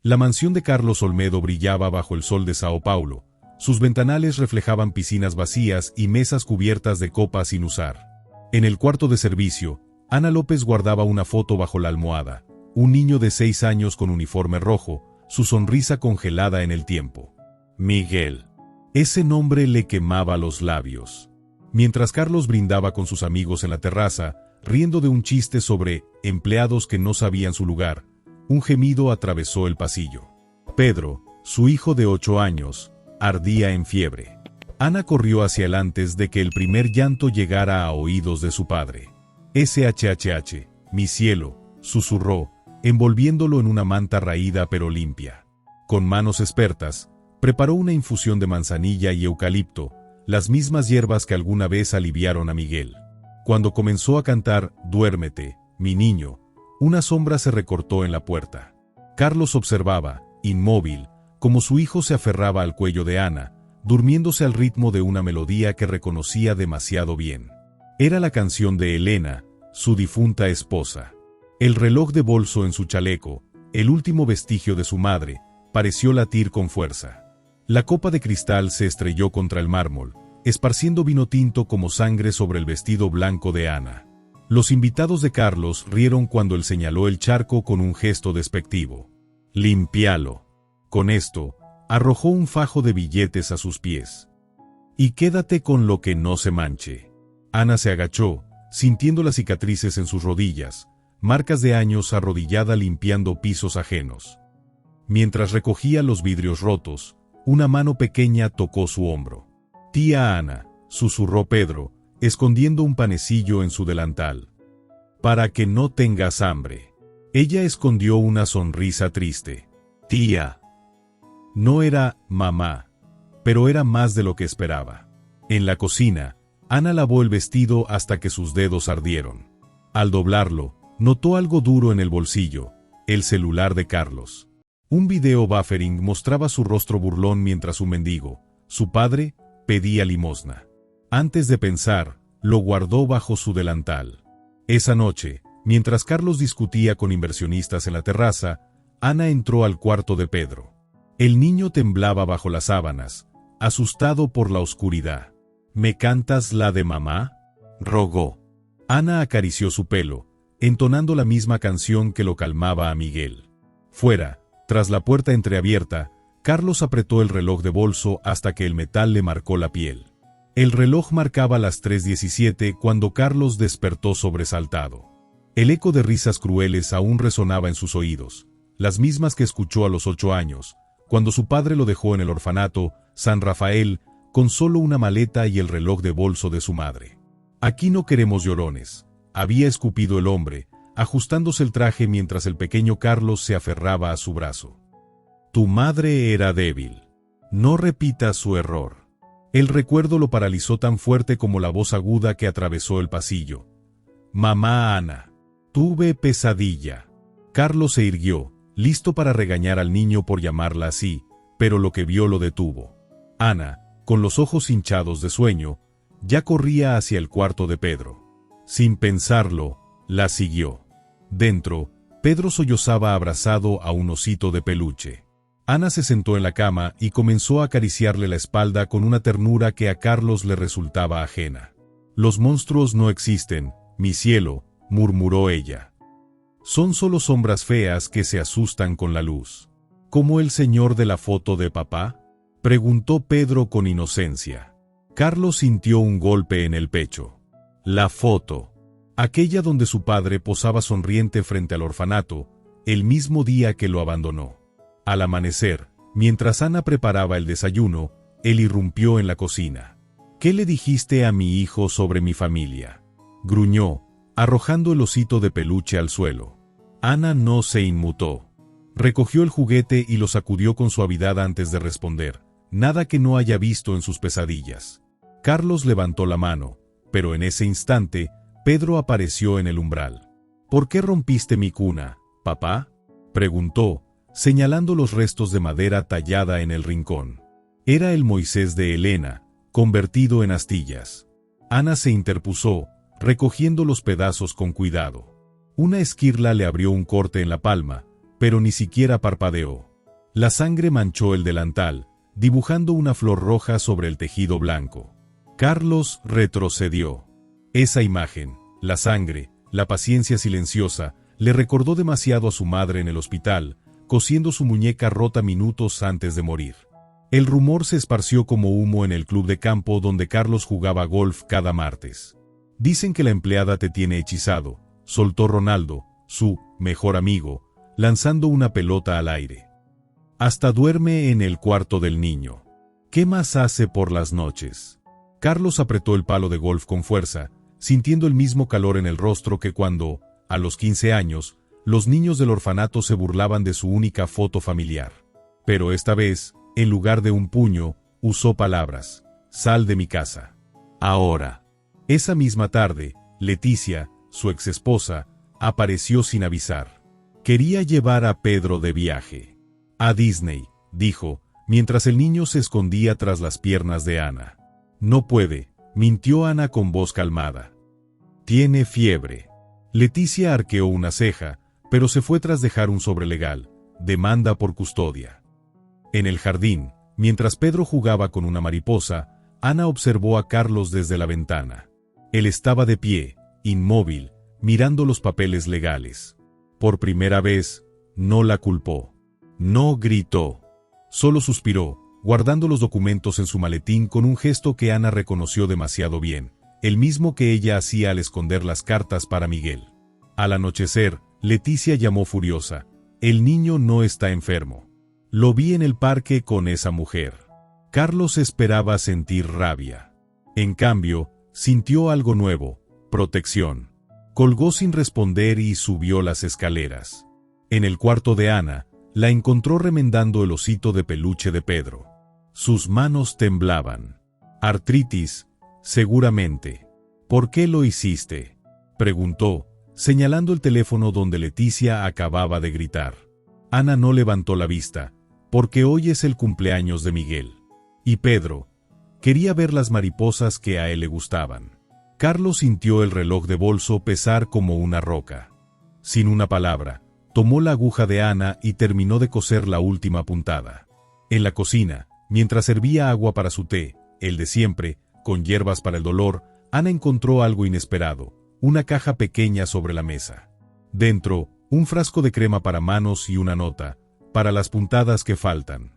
La mansión de Carlos Olmedo brillaba bajo el sol de Sao Paulo. Sus ventanales reflejaban piscinas vacías y mesas cubiertas de copas sin usar. En el cuarto de servicio, Ana López guardaba una foto bajo la almohada. Un niño de 6 años con uniforme rojo, su sonrisa congelada en el tiempo. Miguel. Ese nombre le quemaba los labios. Mientras Carlos brindaba con sus amigos en la terraza, riendo de un chiste sobre empleados que no sabían su lugar, un gemido atravesó el pasillo. Pedro, su hijo de 8 años, ardía en fiebre. Ana corrió hacia él antes de que el primer llanto llegara a oídos de su padre. SHHH, mi cielo, susurró, envolviéndolo en una manta raída pero limpia. Con manos expertas, preparó una infusión de manzanilla y eucalipto, las mismas hierbas que alguna vez aliviaron a Miguel. Cuando comenzó a cantar «Duérmete, mi niño», una sombra se recortó en la puerta. Carlos observaba, inmóvil, como su hijo se aferraba al cuello de Ana, durmiéndose al ritmo de una melodía que reconocía demasiado bien. Era la canción de Elena, su difunta esposa. El reloj de bolso en su chaleco, el último vestigio de su madre, pareció latir con fuerza. La copa de cristal se estrelló contra el mármol, esparciendo vino tinto como sangre sobre el vestido blanco de Ana. Los invitados de Carlos rieron cuando él señaló el charco con un gesto despectivo. «Limpialo». Con esto, arrojó un fajo de billetes a sus pies. «Y quédate con lo que no se manche». Ana se agachó, sintiendo las cicatrices en sus rodillas, marcas de años arrodillada limpiando pisos ajenos. Mientras recogía los vidrios rotos, una mano pequeña tocó su hombro. «Tía Ana», susurró Pedro, escondiendo un panecillo en su delantal. «Para que no tengas hambre». Ella escondió una sonrisa triste. «Tía». No era mamá, pero era más de lo que esperaba. En la cocina, Ana lavó el vestido hasta que sus dedos ardieron. Al doblarlo, notó algo duro en el bolsillo, el celular de Carlos. Un video buffering mostraba su rostro burlón mientras un mendigo, su padre, pedía limosna. Antes de pensar, lo guardó bajo su delantal. Esa noche, mientras Carlos discutía con inversionistas en la terraza, Ana entró al cuarto de Pedro. El niño temblaba bajo las sábanas, asustado por la oscuridad. «¿Me cantas la de mamá?», rogó. Ana acarició su pelo, entonando la misma canción que lo calmaba a Miguel. Fuera, tras la puerta entreabierta, Carlos apretó el reloj de bolso hasta que el metal le marcó la piel. El reloj marcaba las 3:17 cuando Carlos despertó sobresaltado. El eco de risas crueles aún resonaba en sus oídos, las mismas que escuchó a los 8 años, cuando su padre lo dejó en el orfanato San Rafael con solo una maleta y el reloj de bolso de su madre. «Aquí no queremos llorones», había escupido el hombre, ajustándose el traje mientras el pequeño Carlos se aferraba a su brazo. «Tu madre era débil. No repitas su error». El recuerdo lo paralizó tan fuerte como la voz aguda que atravesó el pasillo. «Mamá Ana, tuve pesadilla». Carlos se irguió, listo para regañar al niño por llamarla así, pero lo que vio lo detuvo. Ana, con los ojos hinchados de sueño, ya corría hacia el cuarto de Pedro. Sin pensarlo, la siguió. Dentro, Pedro sollozaba abrazado a un osito de peluche. Ana se sentó en la cama y comenzó a acariciarle la espalda con una ternura que a Carlos le resultaba ajena. «Los monstruos no existen, mi cielo», murmuró ella. «Son solo sombras feas que se asustan con la luz». «¿Como el señor de la foto de papá?», preguntó Pedro con inocencia. Carlos sintió un golpe en el pecho. La foto. Aquella donde su padre posaba sonriente frente al orfanato, el mismo día que lo abandonó. Al amanecer, mientras Ana preparaba el desayuno, él irrumpió en la cocina. «¿Qué le dijiste a mi hijo sobre mi familia?», gruñó, arrojando el osito de peluche al suelo. Ana no se inmutó. Recogió el juguete y lo sacudió con suavidad antes de responder, nada que no haya visto en sus pesadillas. Carlos levantó la mano, pero en ese instante, Pedro apareció en el umbral. «¿Por qué rompiste mi cuna, papá?», preguntó, señalando los restos de madera tallada en el rincón. Era el Moisés de Elena, convertido en astillas. Ana se interpuso, recogiendo los pedazos con cuidado. Una esquirla le abrió un corte en la palma, pero ni siquiera parpadeó. La sangre manchó el delantal, dibujando una flor roja sobre el tejido blanco. Carlos retrocedió. Esa imagen, la sangre, la paciencia silenciosa, le recordó demasiado a su madre en el hospital, cosiendo su muñeca rota minutos antes de morir. El rumor se esparció como humo en el club de campo donde Carlos jugaba golf cada martes. Dicen que la empleada te tiene hechizado, soltó Ronaldo, su mejor amigo, lanzando una pelota al aire. Hasta duerme en el cuarto del niño. ¿Qué más hace por las noches? Carlos apretó el palo de golf con fuerza, sintiendo el mismo calor en el rostro que cuando, a los 15 años, los niños del orfanato se burlaban de su única foto familiar. Pero esta vez, en lugar de un puño, usó palabras. Sal de mi casa. Ahora. Esa misma tarde, Leticia, su exesposa, apareció sin avisar. Quería llevar a Pedro de viaje. A Disney, dijo, mientras el niño se escondía tras las piernas de Ana. No puede, mintió Ana con voz calmada. Tiene fiebre. Leticia arqueó una ceja, pero se fue tras dejar un sobre legal, demanda por custodia. En el jardín, mientras Pedro jugaba con una mariposa, Ana observó a Carlos desde la ventana. Él estaba de pie, inmóvil, mirando los papeles legales. Por primera vez, no la culpó. No gritó. Solo suspiró, guardando los documentos en su maletín con un gesto que Ana reconoció demasiado bien, el mismo que ella hacía al esconder las cartas para Miguel. Al anochecer, Leticia llamó furiosa. El niño no está enfermo. Lo vi en el parque con esa mujer. Carlos esperaba sentir rabia. En cambio, sintió algo nuevo, protección. Colgó sin responder y subió las escaleras. En el cuarto de Ana, la encontró remendando el osito de peluche de Pedro. Sus manos temblaban. Artritis, seguramente. ¿Por qué lo hiciste?, preguntó, señalando el teléfono donde Leticia acababa de gritar. Ana no levantó la vista, porque hoy es el cumpleaños de Miguel. Y Pedro quería ver las mariposas que a él le gustaban. Carlos sintió el reloj de bolso pesar como una roca. Sin una palabra, tomó la aguja de Ana y terminó de coser la última puntada. En la cocina, mientras servía agua para su té, el de siempre, con hierbas para el dolor, Ana encontró algo inesperado, una caja pequeña sobre la mesa. Dentro, un frasco de crema para manos y una nota, para las puntadas que faltan.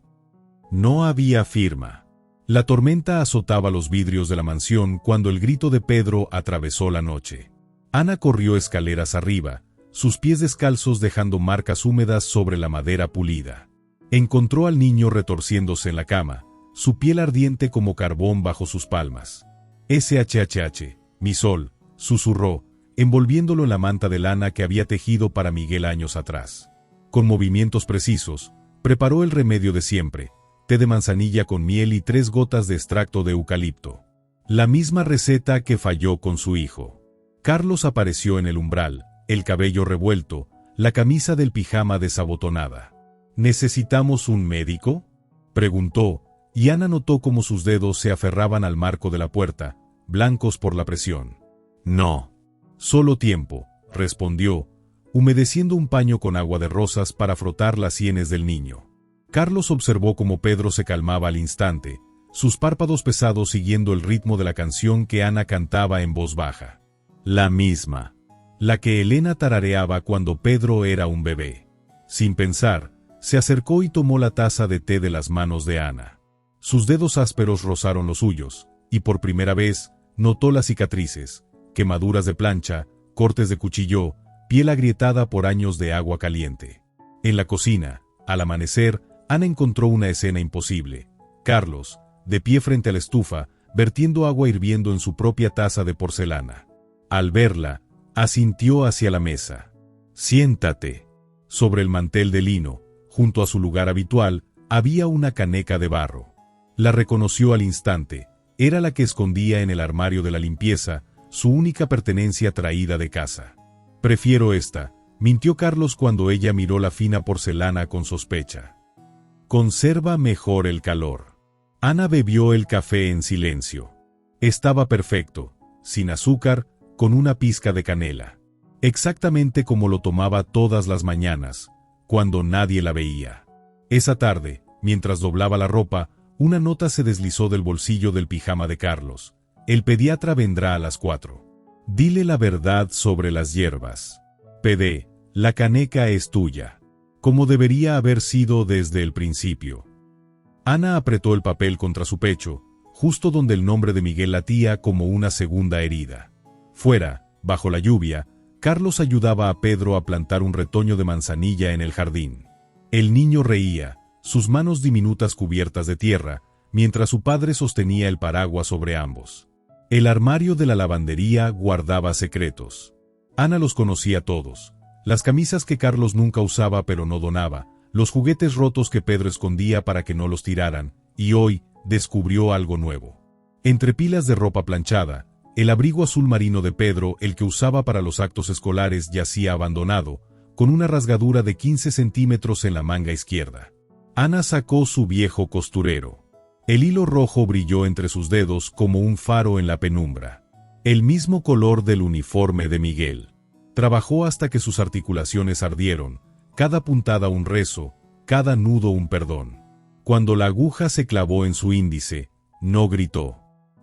No había firma. La tormenta azotaba los vidrios de la mansión cuando el grito de Pedro atravesó la noche. Ana corrió escaleras arriba, sus pies descalzos dejando marcas húmedas sobre la madera pulida. Encontró al niño retorciéndose en la cama, su piel ardiente como carbón bajo sus palmas. SHHH, mi sol, susurró, envolviéndolo en la manta de lana que había tejido para Miguel años atrás. Con movimientos precisos, preparó el remedio de siempre, té de manzanilla con miel y 3 gotas de extracto de eucalipto. La misma receta que falló con su hijo. Carlos apareció en el umbral, el cabello revuelto, la camisa del pijama desabotonada. ¿Necesitamos un médico?, preguntó, y Ana notó cómo sus dedos se aferraban al marco de la puerta, blancos por la presión. No. Solo tiempo, respondió, humedeciendo un paño con agua de rosas para frotar las sienes del niño. Carlos observó cómo Pedro se calmaba al instante, sus párpados pesados siguiendo el ritmo de la canción que Ana cantaba en voz baja. La misma. La que Elena tarareaba cuando Pedro era un bebé. Sin pensar, se acercó y tomó la taza de té de las manos de Ana. Sus dedos ásperos rozaron los suyos, y por primera vez, notó las cicatrices, quemaduras de plancha, cortes de cuchillo, piel agrietada por años de agua caliente. En la cocina, al amanecer, Ana encontró una escena imposible. Carlos, de pie frente a la estufa, vertiendo agua hirviendo en su propia taza de porcelana. Al verla, asintió hacia la mesa. Siéntate. Sobre el mantel de lino, junto a su lugar habitual, había una caneca de barro. La reconoció al instante, era la que escondía en el armario de la limpieza, su única pertenencia traída de casa. Prefiero esta, mintió Carlos cuando ella miró la fina porcelana con sospecha. Conserva mejor el calor. Ana bebió el café en silencio. Estaba perfecto, sin azúcar, con una pizca de canela. Exactamente como lo tomaba todas las mañanas, cuando nadie la veía. Esa tarde, mientras doblaba la ropa, una nota se deslizó del bolsillo del pijama de Carlos. El pediatra vendrá a las 4. Dile la verdad sobre las hierbas. PD, la caneca es tuya. Como debería haber sido desde el principio. Ana apretó el papel contra su pecho, justo donde el nombre de Miguel latía como una segunda herida. Fuera, bajo la lluvia, Carlos ayudaba a Pedro a plantar un retoño de manzanilla en el jardín. El niño reía, sus manos diminutas cubiertas de tierra, mientras su padre sostenía el paraguas sobre ambos. El armario de la lavandería guardaba secretos. Ana los conocía todos. Las camisas que Carlos nunca usaba pero no donaba, los juguetes rotos que Pedro escondía para que no los tiraran, y hoy descubrió algo nuevo. Entre pilas de ropa planchada, el abrigo azul marino de Pedro, el que usaba para los actos escolares, yacía abandonado, con una rasgadura de 15 centímetros en la manga izquierda. Ana sacó su viejo costurero. El hilo rojo brilló entre sus dedos como un faro en la penumbra. El mismo color del uniforme de Miguel. Trabajó hasta que sus articulaciones ardieron, cada puntada un rezo, cada nudo un perdón. Cuando la aguja se clavó en su índice, no gritó.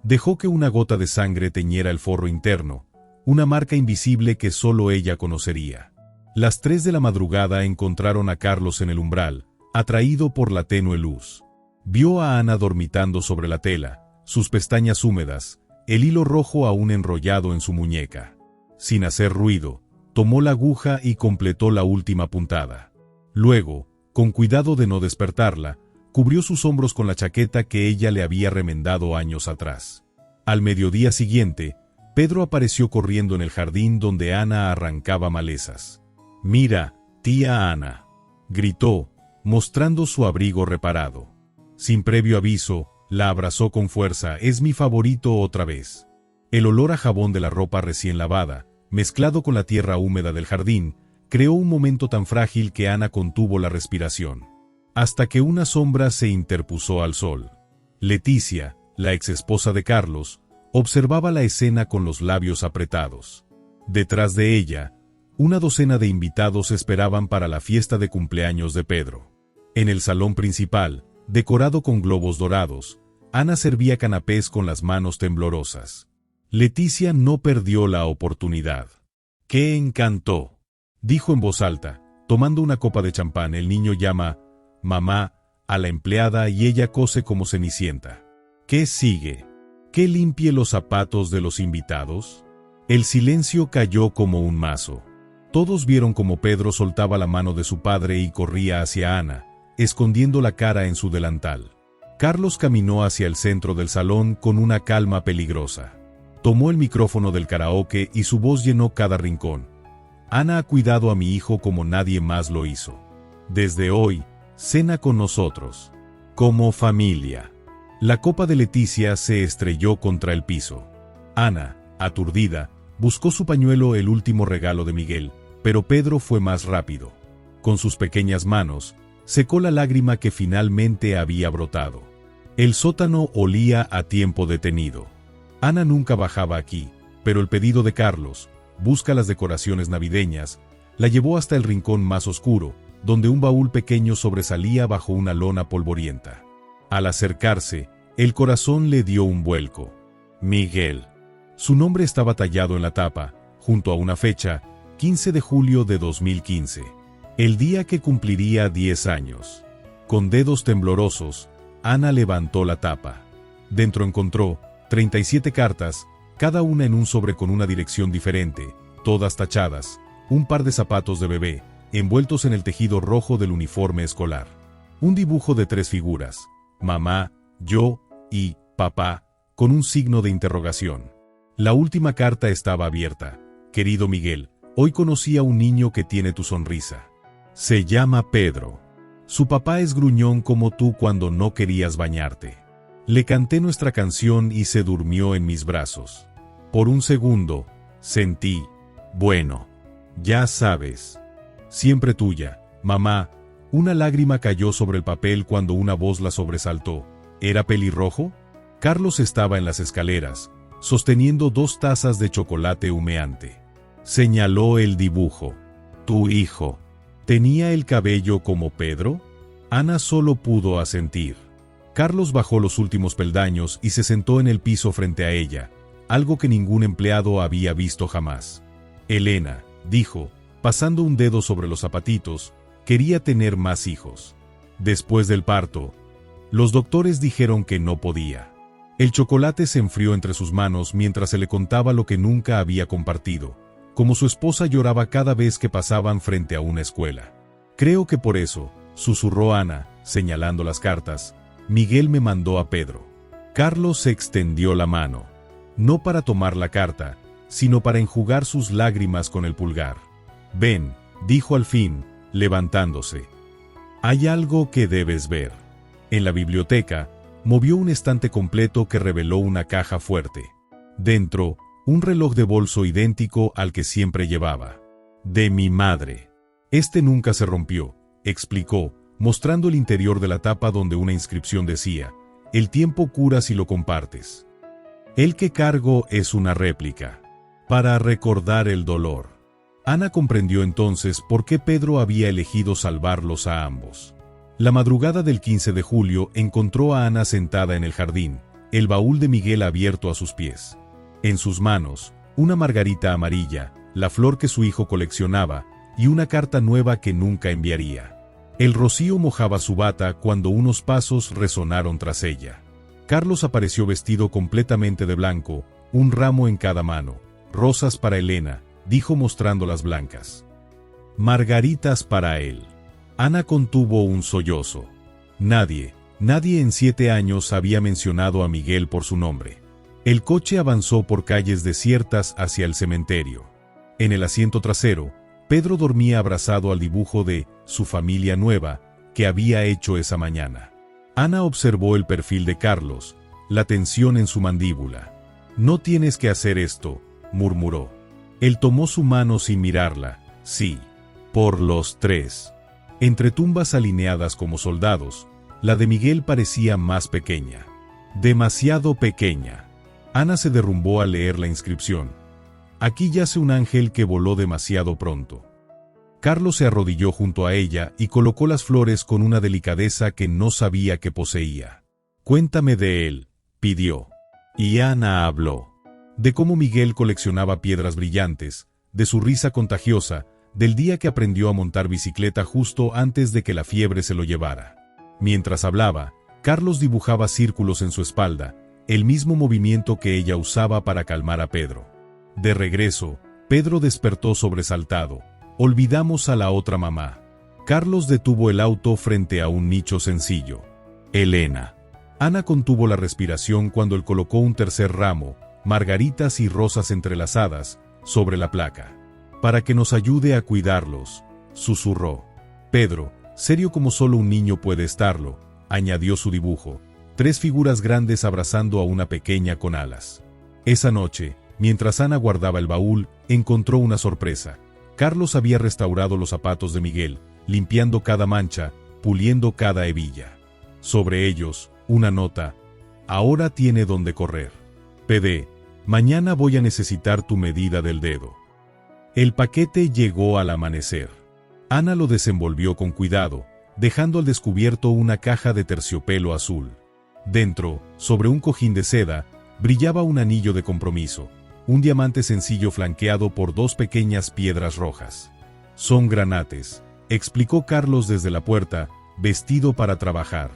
Dejó que una gota de sangre teñiera el forro interno, una marca invisible que solo ella conocería. Las 3 de la madrugada encontraron a Carlos en el umbral, atraído por la tenue luz. Vio a Ana dormitando sobre la tela, sus pestañas húmedas, el hilo rojo aún enrollado en su muñeca. Sin hacer ruido, tomó la aguja y completó la última puntada. Luego, con cuidado de no despertarla, cubrió sus hombros con la chaqueta que ella le había remendado años atrás. Al mediodía siguiente, Pedro apareció corriendo en el jardín donde Ana arrancaba malezas. «Mira, tía Ana», gritó, mostrando su abrigo reparado. Sin previo aviso, la abrazó con fuerza. «Es mi favorito otra vez». El olor a jabón de la ropa recién lavada, mezclado con la tierra húmeda del jardín, creó un momento tan frágil que Ana contuvo la respiración. Hasta que una sombra se interpuso al sol. Leticia, la exesposa de Carlos, observaba la escena con los labios apretados. Detrás de ella, una docena de invitados esperaban para la fiesta de cumpleaños de Pedro. En el salón principal, decorado con globos dorados, Ana servía canapés con las manos temblorosas. Leticia no perdió la oportunidad. «¡Qué encantó!», dijo en voz alta, tomando una copa de champán. «El niño llama mamá a la empleada y ella cose como Cenicienta. ¿Qué sigue? ¿Que limpie los zapatos de los invitados?». El silencio cayó como un mazo. Todos vieron cómo Pedro soltaba la mano de su padre y corría hacia Ana, escondiendo la cara en su delantal. Carlos caminó hacia el centro del salón con una calma peligrosa. Tomó el micrófono del karaoke y su voz llenó cada rincón. «Ana ha cuidado a mi hijo como nadie más lo hizo. Desde hoy, cena con nosotros. Como familia». La copa de Leticia se estrelló contra el piso. Ana, aturdida, buscó su pañuelo, el último regalo de Miguel, pero Pedro fue más rápido. Con sus pequeñas manos, secó la lágrima que finalmente había brotado. El sótano olía a tiempo detenido. Ana nunca bajaba aquí, pero el pedido de Carlos, busca las decoraciones navideñas, la llevó hasta el rincón más oscuro, donde un baúl pequeño sobresalía bajo una lona polvorienta. Al acercarse, el corazón le dio un vuelco. Miguel. Su nombre estaba tallado en la tapa, junto a una fecha, 15 de julio de 2015. El día que cumpliría 10 años. Con dedos temblorosos, Ana levantó la tapa. Dentro encontró 37 cartas, cada una en un sobre con una dirección diferente, todas tachadas, un par de zapatos de bebé, envueltos en el tejido rojo del uniforme escolar. Un dibujo de 3 figuras, mamá, yo y papá, con un signo de interrogación. La última carta estaba abierta. «Querido Miguel, hoy conocí a un niño que tiene tu sonrisa. Se llama Pedro. Su papá es gruñón como tú cuando no querías bañarte. Le canté nuestra canción y se durmió en mis brazos. Por un segundo, sentí, bueno, ya sabes. Siempre tuya, mamá». Una lágrima cayó sobre el papel cuando una voz la sobresaltó. ¿Era pelirrojo? Carlos estaba en las escaleras, sosteniendo 2 tazas de chocolate humeante. Señaló el dibujo. «¿Tu hijo tenía el cabello como Pedro?». Ana solo pudo asentir. Carlos bajó los últimos peldaños y se sentó en el piso frente a ella, algo que ningún empleado había visto jamás. Elena, dijo, pasando un dedo sobre los zapatitos, quería tener más hijos. Después del parto, los doctores dijeron que no podía. El chocolate se enfrió entre sus manos mientras se le contaba lo que nunca había compartido, como su esposa lloraba cada vez que pasaban frente a una escuela. Creo que por eso, susurró Ana, señalando las cartas, Miguel me mandó a Pedro. Carlos se extendió la mano, no para tomar la carta, sino para enjugar sus lágrimas con el pulgar. Ven, dijo al fin, levantándose. Hay algo que debes ver. En la biblioteca, movió un estante completo que reveló una caja fuerte. Dentro, un reloj de bolso idéntico al que siempre llevaba. De mi madre. Este nunca se rompió, explicó, mostrando el interior de la tapa donde una inscripción decía, el tiempo cura si lo compartes. El que cargo es una réplica. Para recordar el dolor. Ana comprendió entonces por qué Pedro había elegido salvarlos a ambos. La madrugada del 15 de julio encontró a Ana sentada en el jardín, el baúl de Miguel abierto a sus pies. En sus manos, una margarita amarilla, la flor que su hijo coleccionaba, y una carta nueva que nunca enviaría. El rocío mojaba su bata cuando unos pasos resonaron tras ella. Carlos apareció vestido completamente de blanco, un ramo en cada mano. Rosas para Elena, dijo mostrando las blancas. Margaritas para él. Ana contuvo un sollozo. Nadie en 7 años había mencionado a Miguel por su nombre. El coche avanzó por calles desiertas hacia el cementerio. En el asiento trasero, Pedro dormía abrazado al dibujo de su familia nueva que había hecho esa mañana. Ana observó el perfil de Carlos, la tensión en su mandíbula. No tienes que hacer esto, murmuró. Él tomó su mano sin mirarla. Sí, por los 3. Entre tumbas alineadas como soldados, la de Miguel parecía más pequeña. Demasiado pequeña. Ana se derrumbó al leer la inscripción. Aquí yace un ángel que voló demasiado pronto. Carlos se arrodilló junto a ella y colocó las flores con una delicadeza que no sabía que poseía. Cuéntame de él, pidió. Y Ana habló. De cómo Miguel coleccionaba piedras brillantes, de su risa contagiosa, del día que aprendió a montar bicicleta justo antes de que la fiebre se lo llevara. Mientras hablaba, Carlos dibujaba círculos en su espalda, el mismo movimiento que ella usaba para calmar a Pedro. De regreso, Pedro despertó sobresaltado. Olvidamos a la otra mamá. Carlos detuvo el auto frente a un nicho sencillo. Elena. Ana contuvo la respiración cuando él colocó un tercer ramo, margaritas y rosas entrelazadas, sobre la placa. Para que nos ayude a cuidarlos, susurró. Pedro, serio como solo un niño puede estarlo, añadió su dibujo, 3 figuras grandes abrazando a una pequeña con alas. Esa noche, mientras Ana guardaba el baúl, encontró una sorpresa. Carlos había restaurado los zapatos de Miguel, limpiando cada mancha, puliendo cada hebilla. Sobre ellos, una nota. Ahora tiene donde correr. PD, mañana voy a necesitar tu medida del dedo. El paquete llegó al amanecer. Ana lo desenvolvió con cuidado, dejando al descubierto una caja de terciopelo azul. Dentro, sobre un cojín de seda, brillaba un anillo de compromiso, un diamante sencillo flanqueado por 2 pequeñas piedras rojas. Son granates, explicó Carlos desde la puerta, vestido para trabajar.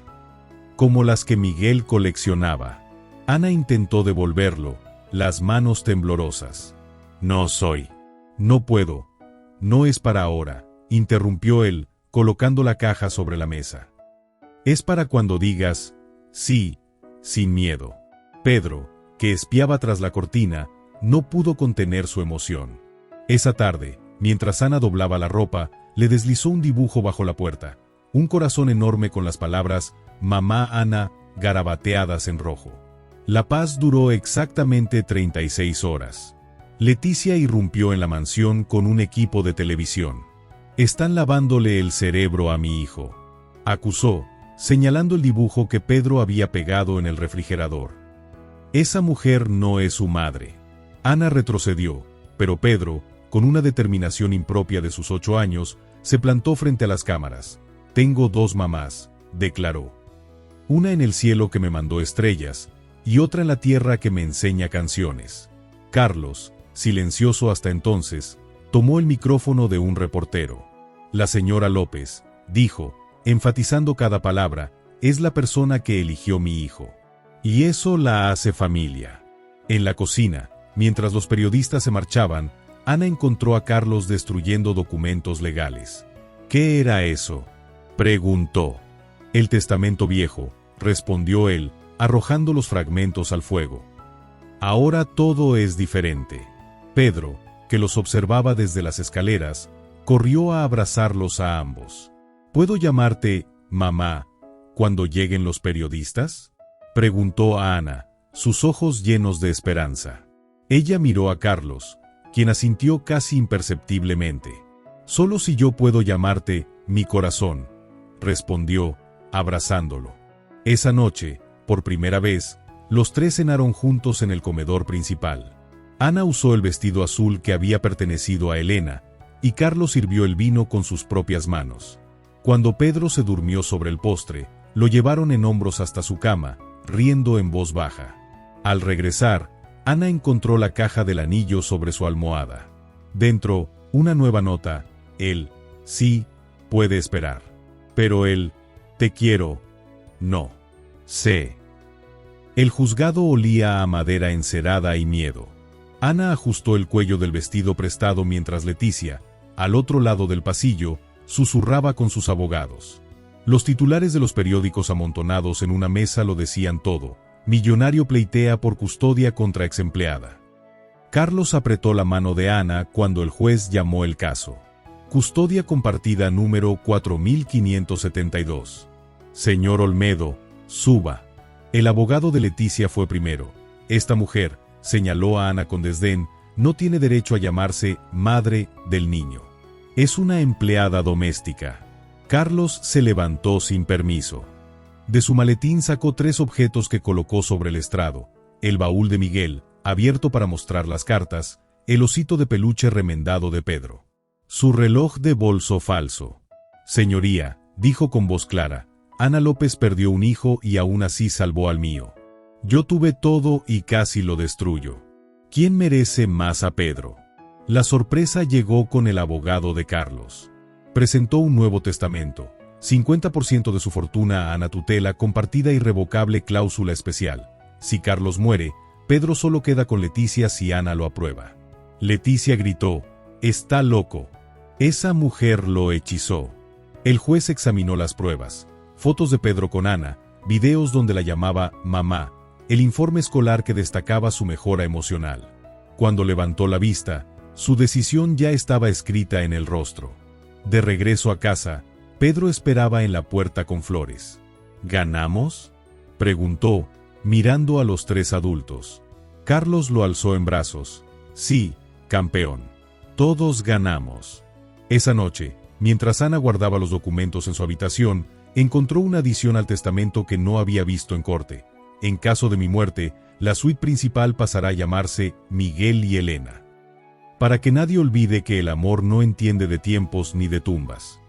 Como las que Miguel coleccionaba. Ana intentó devolverlo, las manos temblorosas. No soy. No puedo. No es para ahora, interrumpió él, colocando la caja sobre la mesa. Es para cuando digas, sí, sin miedo. Pedro, que espiaba tras la cortina, no pudo contener su emoción. Esa tarde, mientras Ana doblaba la ropa, le deslizó un dibujo bajo la puerta, un corazón enorme con las palabras Mamá Ana garabateadas en rojo. La paz duró exactamente 36 horas. Leticia irrumpió en la mansión con un equipo de televisión. Están lavándole el cerebro a mi hijo, acusó, señalando el dibujo que Pedro había pegado en el refrigerador. Esa mujer no es su madre. Ana retrocedió, pero Pedro, con una determinación impropia de sus 8 años, se plantó frente a las cámaras. Tengo 2 mamás, declaró. Una en el cielo que me mandó estrellas, y otra en la tierra que me enseña canciones. Carlos, silencioso hasta entonces, tomó el micrófono de un reportero. La señora López, dijo, enfatizando cada palabra, es la persona que eligió mi hijo. Y eso la hace familia. En la cocina, mientras los periodistas se marchaban, Ana encontró a Carlos destruyendo documentos legales. ¿Qué era eso?, preguntó. El testamento viejo, respondió él, arrojando los fragmentos al fuego. Ahora todo es diferente. Pedro, que los observaba desde las escaleras, corrió a abrazarlos a ambos. ¿Puedo llamarte mamá cuando lleguen los periodistas?, preguntó a Ana, sus ojos llenos de esperanza. Ella miró a Carlos, quien asintió casi imperceptiblemente. Solo si yo puedo llamarte mi corazón, respondió, abrazándolo. Esa noche, por primera vez, los tres cenaron juntos en el comedor principal. Ana usó el vestido azul que había pertenecido a Elena, y Carlos sirvió el vino con sus propias manos. Cuando Pedro se durmió sobre el postre, lo llevaron en hombros hasta su cama, riendo en voz baja. Al regresar, Ana encontró la caja del anillo sobre su almohada. Dentro, una nueva nota, el sí puede esperar. Pero el te quiero, no. Sé. El juzgado olía a madera encerada y miedo. Ana ajustó el cuello del vestido prestado mientras Leticia, al otro lado del pasillo, susurraba con sus abogados. Los titulares de los periódicos amontonados en una mesa lo decían todo. Millonario pleitea por custodia contra exempleada. Carlos apretó la mano de Ana cuando el juez llamó el caso. Custodia compartida número 4572. Señor Olmedo, suba. El abogado de Leticia fue primero. Esta mujer, señaló a Ana con desdén, no tiene derecho a llamarse madre del niño. Es una empleada doméstica. Carlos se levantó sin permiso. De su maletín sacó 3 objetos que colocó sobre el estrado: el baúl de Miguel, abierto para mostrar las cartas, el osito de peluche remendado de Pedro. Su reloj de bolso falso. Señoría, dijo con voz clara, Ana López perdió un hijo y aún así salvó al mío. Yo tuve todo y casi lo destruyo. ¿Quién merece más a Pedro? La sorpresa llegó con el abogado de Carlos. Presentó un nuevo testamento. 50% de su fortuna a Ana tutela compartida irrevocable cláusula especial. Si Carlos muere, Pedro solo queda con Leticia si Ana lo aprueba. Leticia gritó, «Está loco. Esa mujer lo hechizó». El juez examinó las pruebas, fotos de Pedro con Ana, videos donde la llamaba mamá, el informe escolar que destacaba su mejora emocional. Cuando levantó la vista, su decisión ya estaba escrita en el rostro. De regreso a casa, Pedro esperaba en la puerta con flores. ¿Ganamos?, preguntó, mirando a los 3 adultos. Carlos lo alzó en brazos. Sí, campeón. Todos ganamos. Esa noche, mientras Ana guardaba los documentos en su habitación, encontró una adición al testamento que no había visto en corte. En caso de mi muerte, la suite principal pasará a llamarse Miguel y Elena. Para que nadie olvide que el amor no entiende de tiempos ni de tumbas.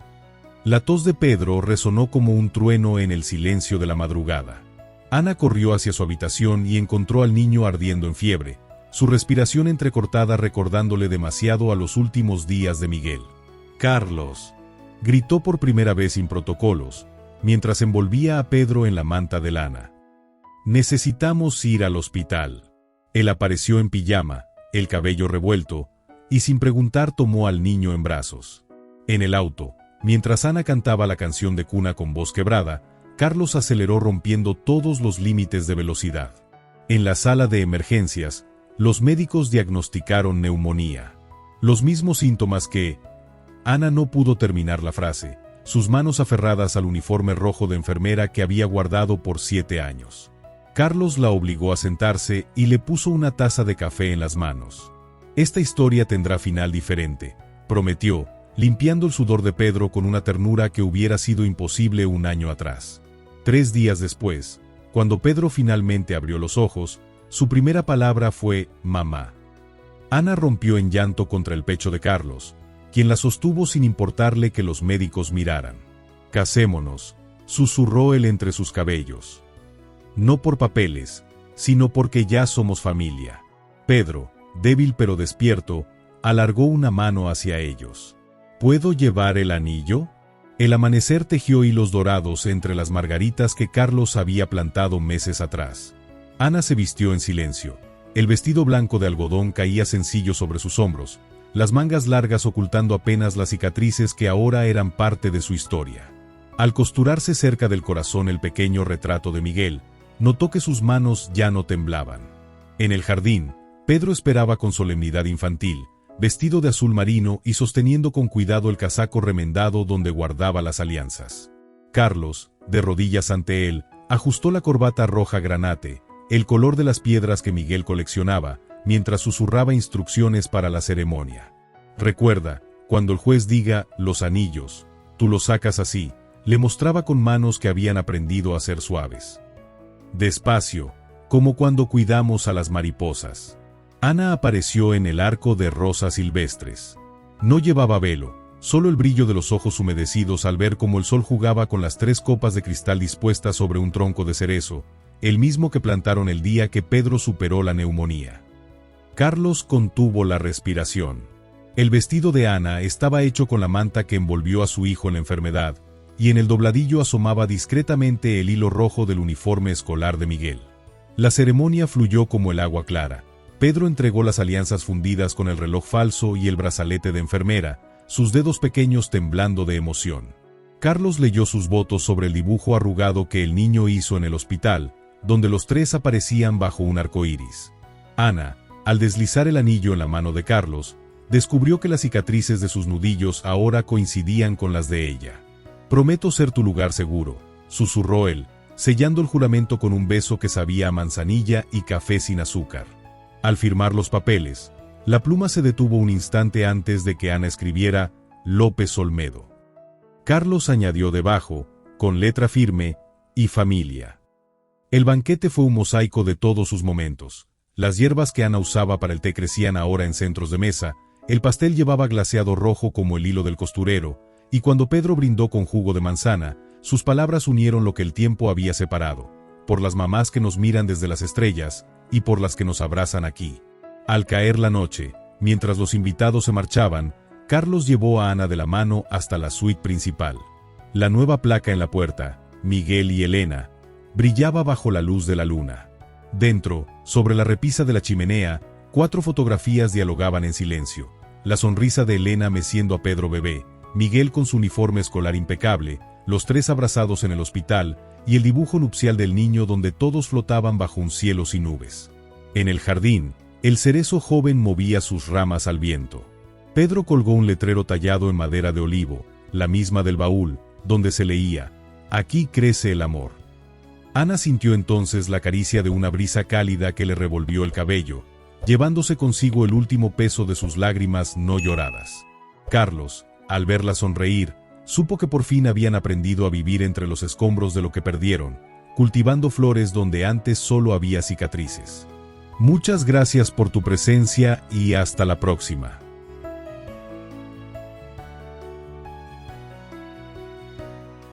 La tos de Pedro resonó como un trueno en el silencio de la madrugada. Ana corrió hacia su habitación y encontró al niño ardiendo en fiebre, su respiración entrecortada recordándole demasiado a los últimos días de Miguel. «Carlos», gritó por primera vez sin protocolos, mientras envolvía a Pedro en la manta de lana. «Necesitamos ir al hospital». Él apareció en pijama, el cabello revuelto, y sin preguntar tomó al niño en brazos. En el auto, mientras Ana cantaba la canción de cuna con voz quebrada, Carlos aceleró rompiendo todos los límites de velocidad. En la sala de emergencias, los médicos diagnosticaron neumonía. Los mismos síntomas que... Ana no pudo terminar la frase, sus manos aferradas al uniforme rojo de enfermera que había guardado por 7 años. Carlos la obligó a sentarse y le puso una taza de café en las manos. «Esta historia tendrá final diferente», prometió, limpiando el sudor de Pedro con una ternura que hubiera sido imposible un año atrás. 3 días después, cuando Pedro finalmente abrió los ojos, su primera palabra fue «mamá». Ana rompió en llanto contra el pecho de Carlos, quien la sostuvo sin importarle que los médicos miraran. «Casémonos», susurró él entre sus cabellos. No por papeles, sino porque ya somos familia. Pedro, débil pero despierto, alargó una mano hacia ellos. ¿Puedo llevar el anillo? El amanecer tejió hilos dorados entre las margaritas que Carlos había plantado meses atrás. Ana se vistió en silencio. El vestido blanco de algodón caía sencillo sobre sus hombros, las mangas largas ocultando apenas las cicatrices que ahora eran parte de su historia. Al costurarse cerca del corazón el pequeño retrato de Miguel, notó que sus manos ya no temblaban. En el jardín, Pedro esperaba con solemnidad infantil, vestido de azul marino y sosteniendo con cuidado el casaco remendado donde guardaba las alianzas. Carlos, de rodillas ante él, ajustó la corbata roja granate, el color de las piedras que Miguel coleccionaba, mientras susurraba instrucciones para la ceremonia. Recuerda, cuando el juez diga «los anillos», tú los sacas así, le mostraba con manos que habían aprendido a ser suaves. Despacio, como cuando cuidamos a las mariposas. Ana apareció en el arco de rosas silvestres. No llevaba velo, solo el brillo de los ojos humedecidos al ver cómo el sol jugaba con las 3 copas de cristal dispuestas sobre un tronco de cerezo, el mismo que plantaron el día que Pedro superó la neumonía. Carlos contuvo la respiración. El vestido de Ana estaba hecho con la manta que envolvió a su hijo en la enfermedad, y en el dobladillo asomaba discretamente el hilo rojo del uniforme escolar de Miguel. La ceremonia fluyó como el agua clara. Pedro entregó las alianzas fundidas con el reloj falso y el brazalete de enfermera, sus dedos pequeños temblando de emoción. Carlos leyó sus votos sobre el dibujo arrugado que el niño hizo en el hospital, donde los 3 aparecían bajo un arco iris. Ana, al deslizar el anillo en la mano de Carlos, descubrió que las cicatrices de sus nudillos ahora coincidían con las de ella. «Prometo ser tu lugar seguro», susurró él, sellando el juramento con un beso que sabía a manzanilla y café sin azúcar. Al firmar los papeles, la pluma se detuvo un instante antes de que Ana escribiera «López Olmedo». Carlos añadió debajo, con letra firme, «y familia». El banquete fue un mosaico de todos sus momentos. Las hierbas que Ana usaba para el té crecían ahora en centros de mesa, el pastel llevaba glaseado rojo como el hilo del costurero, y cuando Pedro brindó con jugo de manzana, sus palabras unieron lo que el tiempo había separado, por las mamás que nos miran desde las estrellas, y por las que nos abrazan aquí. Al caer la noche, mientras los invitados se marchaban, Carlos llevó a Ana de la mano hasta la suite principal. La nueva placa en la puerta, Miguel y Elena, brillaba bajo la luz de la luna. Dentro, sobre la repisa de la chimenea, 4 fotografías dialogaban en silencio. La sonrisa de Elena meciendo a Pedro bebé, Miguel con su uniforme escolar impecable, los 3 abrazados en el hospital, y el dibujo nupcial del niño donde todos flotaban bajo un cielo sin nubes. En el jardín, el cerezo joven movía sus ramas al viento. Pedro colgó un letrero tallado en madera de olivo, la misma del baúl, donde se leía, «Aquí crece el amor». Ana sintió entonces la caricia de una brisa cálida que le revolvió el cabello, llevándose consigo el último peso de sus lágrimas no lloradas. Carlos, al verla sonreír, supo que por fin habían aprendido a vivir entre los escombros de lo que perdieron, cultivando flores donde antes solo había cicatrices. Muchas gracias por tu presencia y hasta la próxima.